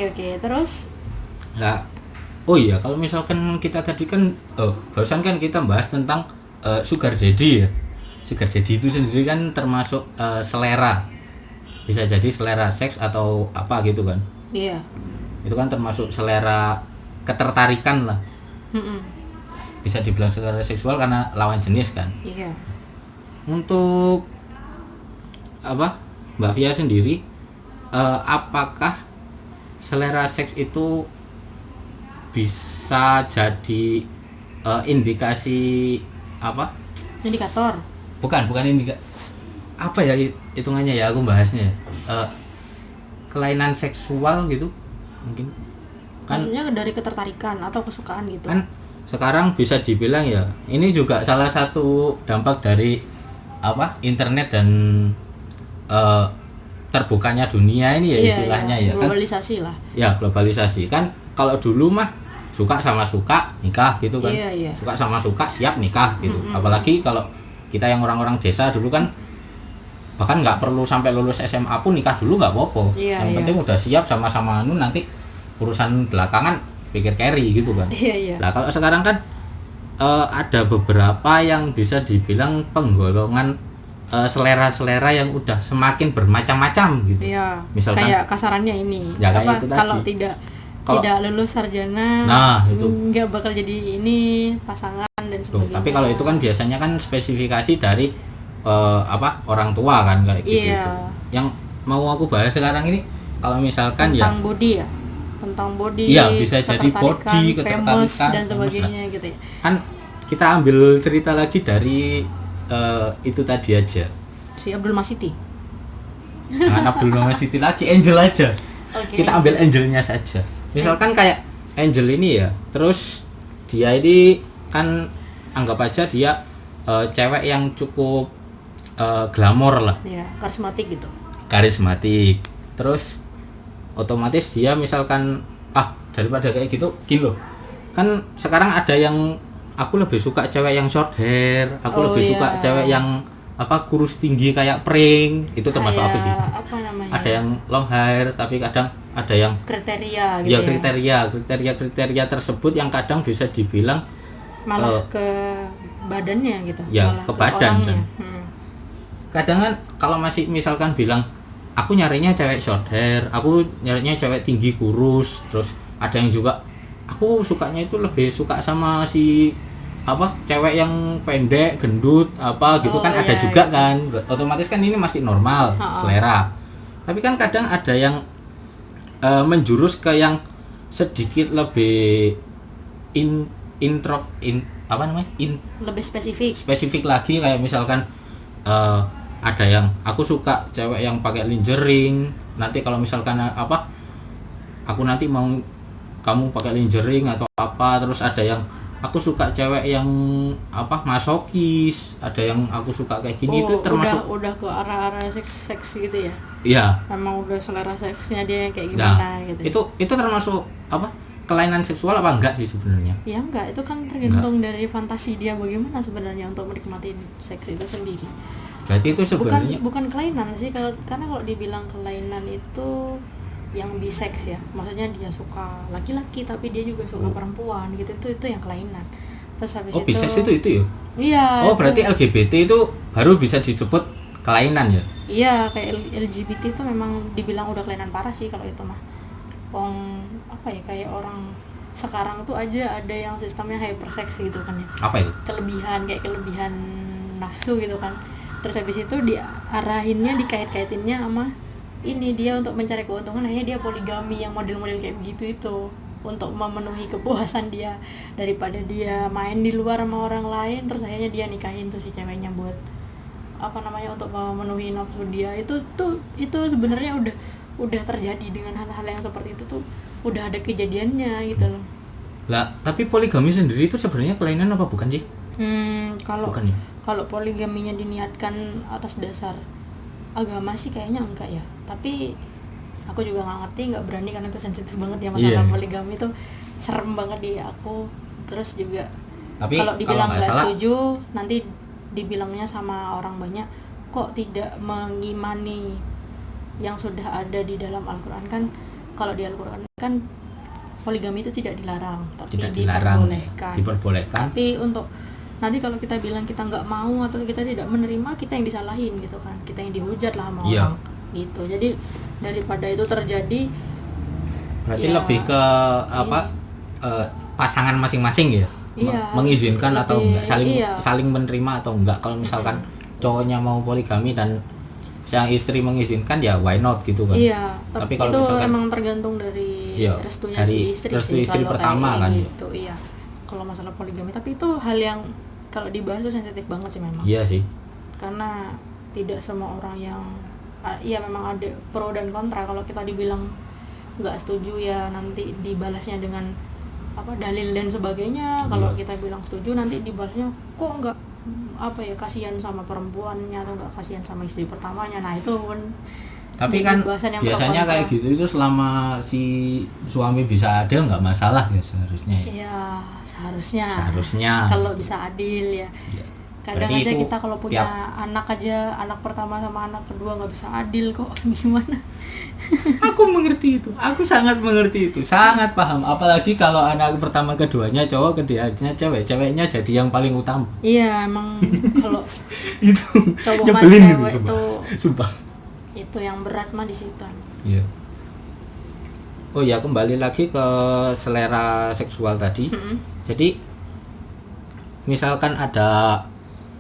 Oke, terus Nah, oh iya, kalau misalkan kita tadi kan barusan kan kita bahas tentang sugar daddy ya. Sugar daddy itu sendiri kan termasuk selera. Bisa jadi selera seks atau apa gitu kan. iya. Itu kan termasuk selera ketertarikan lah. Mm-mm. Bisa dibilang selera seksual karena lawan jenis kan. Iya. Untuk apa? Mbak Via sendiri apakah selera seks itu bisa jadi indikasi apa? Indikator. Bukan indikasi apa ya hitungannya ya, aku bahasnya kelainan seksual gitu mungkin kan. Maksudnya dari ketertarikan atau kesukaan gitu. Kan sekarang bisa dibilang ya ini juga salah satu dampak dari apa internet dan terbukanya dunia ini ya, istilahnya ya kan. Globalisasi lah. Ya globalisasi kan. Kalau dulu mah suka sama suka nikah gitu kan. Iya. Suka sama suka siap nikah gitu. Apalagi kalau kita yang orang-orang desa dulu kan bahkan nggak perlu sampai lulus SMA pun nikah dulu nggak apa-apa. Yang penting udah siap sama-sama nanti urusan belakangan pikir carry gitu kan. Iya. Nah kalau sekarang kan ada beberapa yang bisa dibilang penggolongan selera-selera yang udah semakin bermacam-macam gitu. Iya. Misalkan kayak kasarannya ini. Ya, kayak itu tadi. Kalau tidak lulus sarjana, nah itu nggak bakal jadi ini pasangan dan sebagainya. tapi kalau itu kan biasanya kan spesifikasi dari orang tua kan kayak gitu. Iya. Yang mau aku bahas sekarang ini kalau misalkan tentang body ya, tentang body. Iya, bisa jadi body, famous ketertarikan, dan sebagainya gitu ya. Kan kita ambil cerita lagi dari itu tadi aja. Si Abdul Masiti. Jangan Abdul Masiti lagi, Angel aja. Okay, kita ambil Angelnya saja. Misalkan kayak Angel ini ya, terus dia ini kan anggap aja dia cewek yang cukup glamor lah. Iya, karismatik gitu. Karismatik. Terus otomatis dia misalkan daripada kayak gitu gini loh. Kan sekarang ada yang aku lebih suka cewek yang short hair, aku lebih suka cewek yang kurus tinggi kayak pring. Itu termasuk kayak, apa sih? Apa namanya? Ada yang long hair tapi kadang ada yang kriteria gitu ya. Kriteria tersebut yang kadang bisa dibilang malah ke badannya gitu. Ya, malah ke badan kan. Kadang kan kalau masih misalkan bilang aku nyarinya cewek short hair, aku nyarinya cewek tinggi kurus, terus ada yang juga aku sukanya itu lebih suka sama si cewek yang pendek, gendut gitu kan ada juga iya. Kan otomatis kan ini masih normal selera. Tapi kan kadang ada yang menjurus ke yang sedikit lebih lebih spesifik lagi kayak misalkan ada yang aku suka cewek yang pakai lingerie. Nanti kalau misalkan aku nanti mau kamu pakai lingerie atau apa, terus ada yang aku suka cewek yang masokis, ada yang aku suka kayak gini. Itu termasuk udah ke arah-arah seks gitu ya. Iya. Memang udah selera seksnya dia kayak gimana gitu. Itu termasuk kelainan seksual apa enggak sih sebenarnya? Ya enggak, itu kan tergantung dari fantasi dia bagaimana sebenarnya untuk menikmati seks itu sendiri. Berarti itu sebenarnya bukan kelainan sih karena kalau dibilang kelainan itu yang bisex ya, maksudnya dia suka laki-laki tapi dia juga suka perempuan gitu, itu yang kelainan. Terus habis itu bisex itu ya? Iya. Berarti LGBT itu baru bisa disebut kelainan ya? Iya, kayak LGBT itu memang dibilang udah kelainan parah sih kalau itu mah. Kayak orang sekarang tuh aja ada yang sistemnya hypersex gitu kan ya. Apa itu? Kelebihan nafsu gitu kan. Terus habis itu diarahinnya, dikait-kaitinnya sama ini dia untuk mencari keuntungan, akhirnya dia poligami yang model-model kayak begitu itu untuk memenuhi kepuasan dia daripada dia main di luar sama orang lain. Terus akhirnya dia nikahin tuh si ceweknya buat untuk memenuhi nafsu dia. Itu sebenarnya udah terjadi dengan hal-hal yang seperti itu tuh, udah ada kejadiannya gitu loh. Lah, tapi poligami sendiri itu sebenarnya kelainan apa bukan sih? Kalau poligaminya diniatkan atas dasar agama sih kayaknya enggak ya. Tapi aku juga nggak ngerti, nggak berani karena itu sensitif banget ya masalah poligami itu, serem banget di aku. Terus juga kalau dibilang nggak setuju, nanti dibilangnya sama orang banyak kok tidak mengimani yang sudah ada di dalam Al-Quran kan. kalau di Al-Quran kan poligami itu tidak dilarang, tapi Tidak dilarang, diperbolehkan. diperbolehkan. Tapi untuk nanti kalau kita bilang kita nggak mau atau kita tidak menerima, kita yang disalahin gitu kan, kita yang dihujat lah sama Iya. orang gitu. Jadi daripada itu terjadi, Berarti ya, lebih ke apa pasangan masing-masing ya, Iya, mengizinkan atau lebih- enggak, saling iya. saling menerima atau enggak. Kalau misalkan cowoknya mau poligami dan sang istri mengizinkan, ya why not gitu kan. iya. Tapi kalau itu misalkan- emang tergantung dari Iya, restunya dari si istri restu sih, istri kalau pertama kayak kan. gitu. Iya. Kalau masalah poligami, tapi itu hal yang kalau dibahas itu sensitif banget sih memang. Iya sih. Karena tidak semua orang yang iya memang ada pro dan kontra. Kalau kita dibilang nggak setuju ya nanti dibalasnya dengan apa dalil dan sebagainya. Kalau kita bilang setuju nanti dibalasnya kok nggak apa ya, kasihan sama perempuannya atau nggak kasihan sama istri pertamanya. Nah itu kan Tapi jadi kan bahasan yang pro biasanya kontra. kayak gitu itu selama si suami bisa adil nggak masalah ya seharusnya ya. Iya seharusnya kalau bisa adil ya. Iya. Kadang Berarti aja itu kita kalau punya anak aja, anak pertama sama anak kedua nggak bisa adil kok. Gimana? Aku mengerti itu, aku sangat mengerti itu, sangat paham. Apalagi kalau anak pertama keduanya cowok, ketiganya cewek, ceweknya jadi yang paling utama. Iya emang kalau Itu cowok sama nyebelin gitu, cewek itu sumpah. itu yang berat mah di situ. Iya. Oh ya, kembali lagi ke selera seksual tadi. Jadi misalkan ada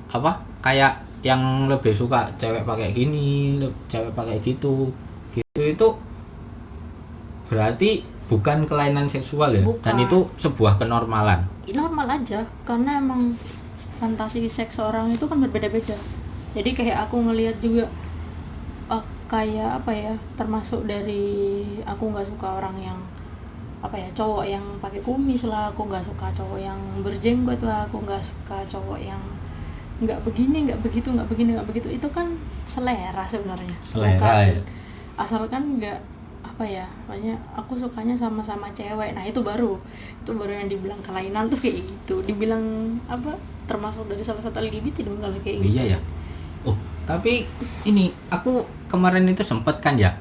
apa kayak yang lebih suka cewek pakai gini, cewek pakai gitu itu berarti bukan kelainan seksual ya. Bukan. Dan itu sebuah kenormalan. Normal aja karena emang fantasi seks orang itu kan berbeda-beda. Jadi kayak aku ngelihat juga kayak apa ya, termasuk dari aku nggak suka orang yang apa ya, cowok yang pakai kumis lah, aku nggak suka cowok yang berjenggot lah, aku nggak suka cowok yang nggak begini nggak begitu nggak begini nggak begitu. Itu kan selera sebenarnya, Selera, bukan ya. asalkan nggak apa ya, makanya aku sukanya sama-sama cewek. Nah itu baru yang dibilang kelainan tuh kayak gitu, dibilang apa, termasuk dari salah satu LGBT dong kalau kayak gitu. Iya ya. Oh, tapi ini aku kemarin itu sempet kan ya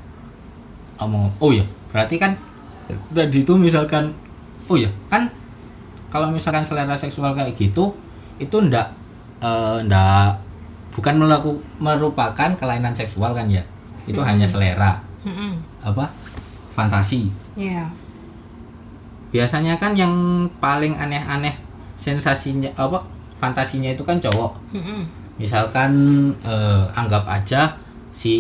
ngomong, oh ya berarti kan tadi itu misalkan, oh ya kan kalau misalkan selera seksual kayak gitu itu ndak bukan merupakan kelainan seksual kan ya, itu hanya selera apa fantasi. Iya. Biasanya kan yang paling aneh-aneh sensasinya apa fantasinya itu kan cowok. Misalkan anggap aja si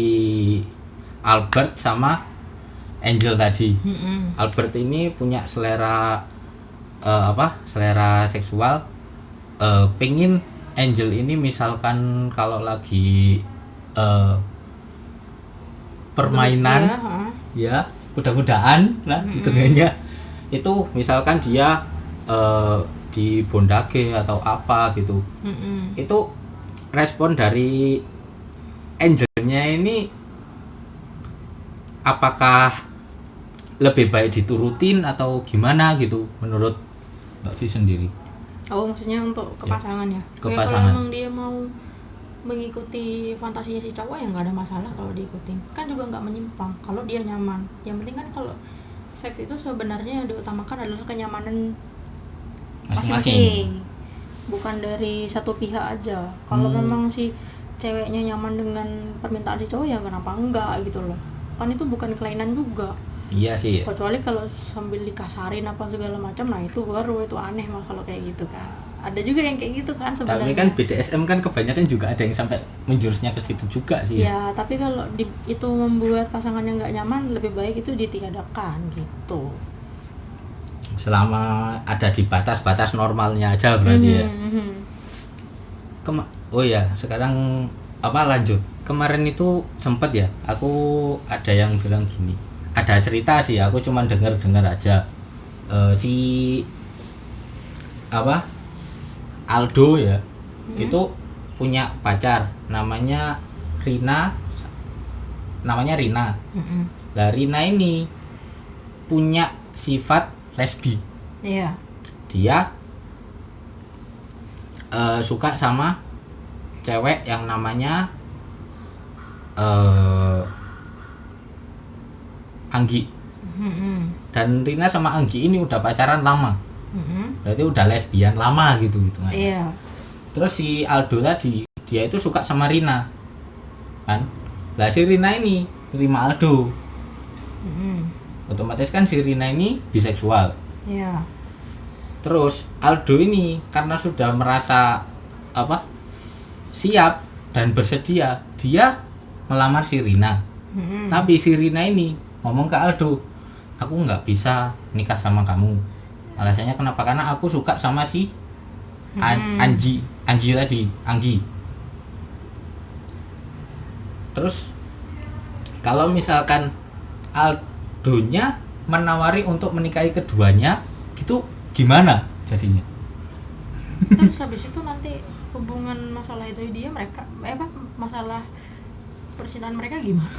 Albert sama Angel tadi. Albert ini punya selera selera seksual, pengen Angel ini misalkan kalau lagi permainan ya kuda-kudaan lah gitu kayaknya, itu misalkan dia di bondage atau apa gitu, itu respon dari Angelnya ini apakah lebih baik diturutin atau gimana gitu menurut Mbak Vi sendiri? Oh maksudnya untuk ke pasangan ya? Ke Kayak pasangan. kalau emang dia mau mengikuti fantasinya si cowok ya nggak ada masalah kalau diikutin, kan juga nggak menyimpang kalau dia nyaman. Yang penting kan kalau seks itu sebenarnya yang diutamakan adalah kenyamanan masing-masing, bukan dari satu pihak aja. Kalau memang si ceweknya nyaman dengan permintaan si cowok ya kenapa enggak gitu loh, kan itu bukan kelainan juga. Iya sih. Kecuali kalau sambil dikasarin apa segala macam, nah itu baru itu aneh mah kalau kayak gitu kan. Ada juga yang kayak gitu kan sebenarnya. Tapi kan BDSM kan kebanyakan juga ada yang sampai menjurusnya ke situ juga sih. Ya, tapi kalau itu membuat pasangan yang nggak nyaman, lebih baik itu ditiadakan gitu. Selama ada di batas-batas normalnya aja berarti ya. Oh ya, sekarang lanjut. Kemarin itu sempet ya, aku ada yang bilang gini. Ada cerita sih, aku cuman dengar aja. Si Aldo ya, itu punya pacar namanya Rina. Lah Rina ini punya sifat lesbi. Iya. Dia suka sama cewek yang namanya Anggi. Dan Rina sama Anggi ini udah pacaran lama. Berarti udah lesbian lama gitu kan. Iya. Terus si Aldo tadi dia itu suka sama Rina kan. Lah si Rina ini terima Aldo. Otomatis kan si Rina ini biseksual. Iya. Terus Aldo ini karena sudah merasa siap dan bersedia, dia melamar si Rina. Tapi si Rina ini ngomong ke Aldo, aku nggak bisa nikah sama kamu. Alasannya kenapa? Karena aku suka sama si Anggi tadi. Terus kalau misalkan Aldonya menawari untuk menikahi keduanya, gitu gimana jadinya? Terus habis itu nanti hubungan masalah itu mereka masalah percintaan mereka gimana?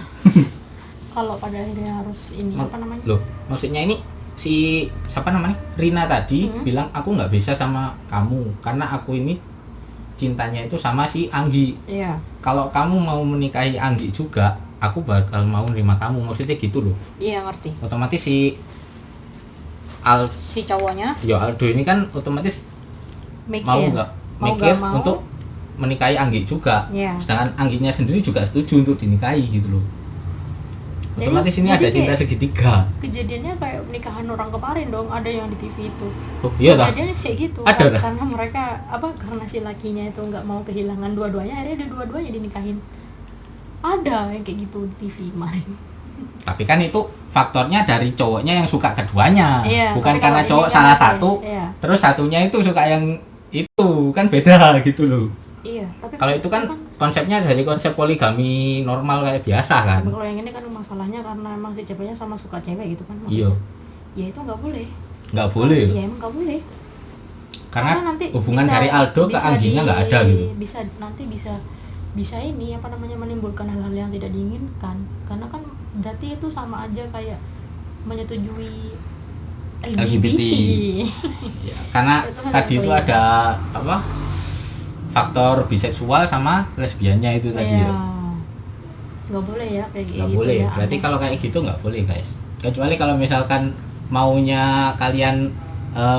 Kalau pada akhirnya harus ini Loh, maksudnya ini si siapa namanya? Rina tadi bilang aku nggak bisa sama kamu karena aku ini cintanya itu sama si Anggi. Iya. Kalau kamu mau menikahi Anggi juga, aku bakal mau nerima kamu. Maksudnya gitu loh. Iya, ngerti. Otomatis si cowoknya Aldo ini kan otomatis mikir mau untuk menikahi Anggi juga. Yeah. Sedangkan Angginya sendiri juga setuju untuk dinikahi gitu loh. Otomatis ini ada cinta segitiga. Kejadiannya kayak nikahan orang kemarin dong, ada yang di TV itu. Oh iya lah. Kejadiannya kayak gitu. Ada karena mereka karena si lakinya itu nggak mau kehilangan dua-duanya, akhirnya dua-duanya dinikahin. Ada yang kayak gitu di TV kemarin. Tapi kan itu faktornya dari cowoknya yang suka keduanya, iya, bukan karena cowok salah satu, terus satunya itu suka yang itu, kan beda gitu loh. Iya, tapi kalau itu kan konsepnya dari konsep poligami normal kayak biasa kan. Tapi kalau yang ini kan masalahnya karena emang si ceweknya sama suka cewek gitu kan. Iya. Ya itu nggak boleh. Nggak boleh. Iya emang nggak boleh. Karena nanti hubungan dari Aldo ke Angginya nggak ada gitu. Bisa ini menimbulkan hal-hal yang tidak diinginkan, karena kan berarti itu sama aja kayak menyetujui LGBT. Ya, karena tadi itu ada faktor biseksual sama lesbiannya itu tadi ya. Nggak boleh ya kayak gitu. Nggak boleh. Berarti kalau kayak gitu nggak boleh guys. Kecuali kalau misalkan maunya kalian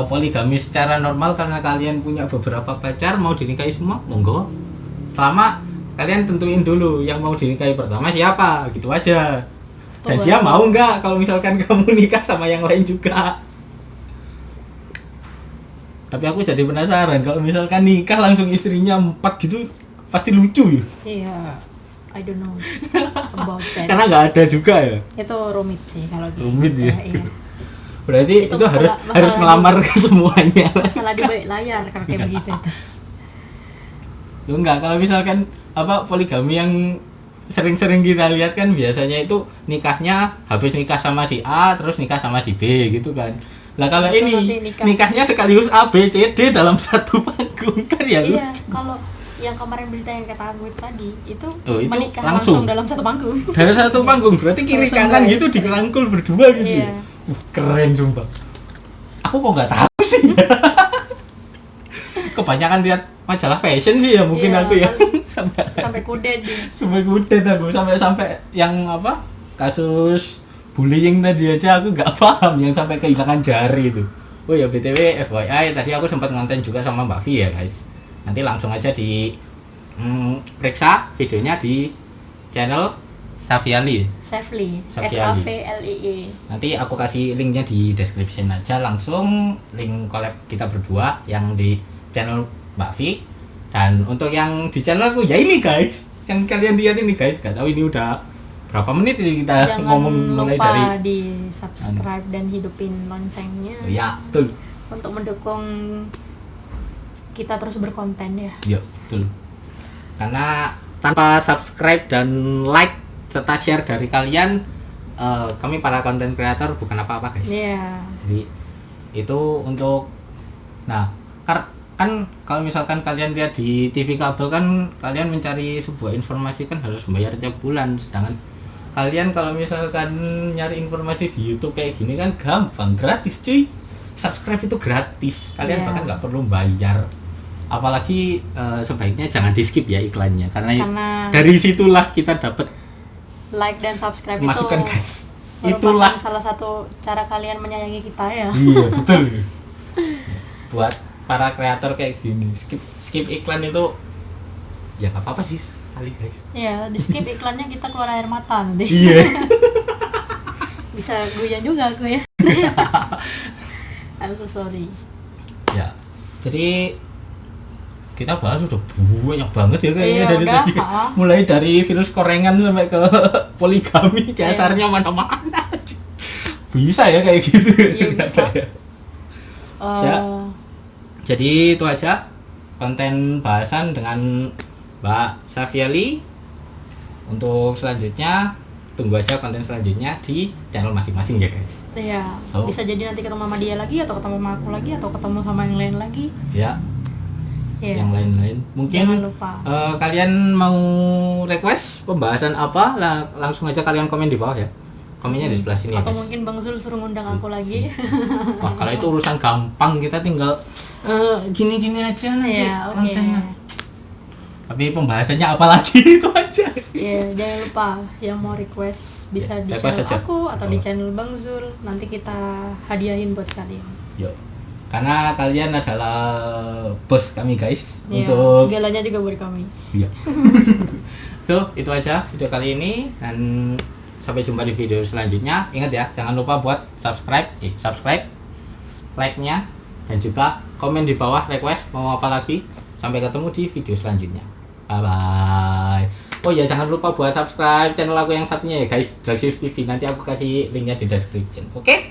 poligami secara normal karena kalian punya beberapa pacar, mau dinikahi semua, monggo. Selama kalian tentuin dulu yang mau dinikahi pertama siapa, gitu aja. Dan dia mau nggak kalau misalkan kamu nikah sama yang lain juga. Tapi aku jadi penasaran kalau misalkan nikah langsung istrinya 4 gitu, pasti lucu ya. Iya, I don't know about that. Karena nggak ada juga ya. Itu rumit sih kalau gitu. Rumit ya. Iya. Berarti itu harus ngelamar ke semuanya. Masalah di balik layar kalau kayak begitu itu. Enggak, kalau misalkan poligami yang sering-sering kita lihat kan biasanya itu nikahnya habis nikah sama si A terus nikah sama si B gitu kan. Lah kalau ini nikahnya sekaligus A B C D dalam satu panggung kan ya. Iya, kalau yang kemarin berita yang kata aku tadi itu menikah langsung dalam satu panggung. Dari satu panggung berarti kiri kanan gitu dirangkul berdua gitu. Iya. Keren sumpah. Aku kok nggak tahu sih. Kebanyakan lihat majalah fashion sih ya mungkin aku ya. sampai kudet dia. Sampai kudet aku sampai yang kasus bullying tadi aja aku nggak paham yang sampai kehilangan jari itu. Oh ya BTW FYI tadi aku sempat ngonten juga sama Mbak Vi ya guys. Nanti langsung aja di periksa videonya di channel Safiali. SAVLIE. Nanti aku kasih linknya di description aja, langsung link collab kita berdua yang di channel Mbak Vi. Dan untuk yang di channel aku ya ini guys, yang kalian lihat ini guys, gak tahu ini udah berapa menit ini kita ngomong mulai dari. Jangan lupa di subscribe dan hidupin loncengnya. Ya betul. Untuk mendukung kita terus berkonten ya. Ya betul. Karena tanpa subscribe dan like serta share dari kalian, kami para konten kreator bukan apa-apa guys. Iya. Jadi itu untuk kan kalau misalkan kalian lihat di TV kabel kan kalian mencari sebuah informasi kan harus bayar tiap bulan, sedangkan kalian kalau misalkan nyari informasi di YouTube kayak gini kan gampang, gratis cuy. Subscribe itu gratis, kalian bahkan nggak perlu bayar. Apalagi sebaiknya jangan di skip ya iklannya, karena dari situlah kita dapat like dan subscribe masukan itu guys. Itulah. salah satu cara kalian menyayangi kita ya. Iya betul. Buat para kreator kayak gini, skip iklan itu ya nggak apa-apa sih sekali guys. Ya, di skip iklannya kita keluar air mata nanti. Iya. Bisa goyang juga aku ya. I'm so sorry. Ya, jadi kita bahas udah banyak banget ya kayaknya Iya, dari udah, tadi. Mulai dari virus korengan sampai ke poligami, dasarnya mana-mana. Bisa ya kayak gitu. Iya, bisa. Ya. Jadi itu aja konten bahasan dengan Mbak Safiali. Untuk selanjutnya tunggu aja konten selanjutnya di channel masing-masing ya guys. Iya. So- Bisa jadi nanti ketemu sama dia lagi atau ketemu sama aku lagi atau ketemu sama yang lain lagi. Ya, Iya. yang lain-lain. Mungkin Jangan lupa. kalian mau request pembahasan apa, langsung aja kalian komen di bawah ya. Komennya di sebelah sini ya Atau guys. mungkin Bang Zul suruh ngundang aku lagi. Wah, kalau itu urusan gampang, kita tinggal gini-gini aja nanti Iya, oke. kontennya. Tapi pembahasannya apa lagi itu aja sih. Iya, jangan lupa yang mau request bisa di Request channel aja. aku atau di Oh. channel Bang Zul. Nanti kita hadiahin buat kalian. Yuk. Karena kalian adalah bos kami guys Iya, untuk segalanya juga buat kami. iya. So, itu aja video kali ini dan sampai jumpa di video selanjutnya. Ingat ya, jangan lupa buat subscribe, like-nya dan juga komen di bawah request mau apa lagi. Sampai ketemu di video selanjutnya. Bye bye. Oh ya, jangan lupa buat subscribe channel aku yang satunya ya guys, Dragship TV. Nanti aku kasih linknya di description. Oke?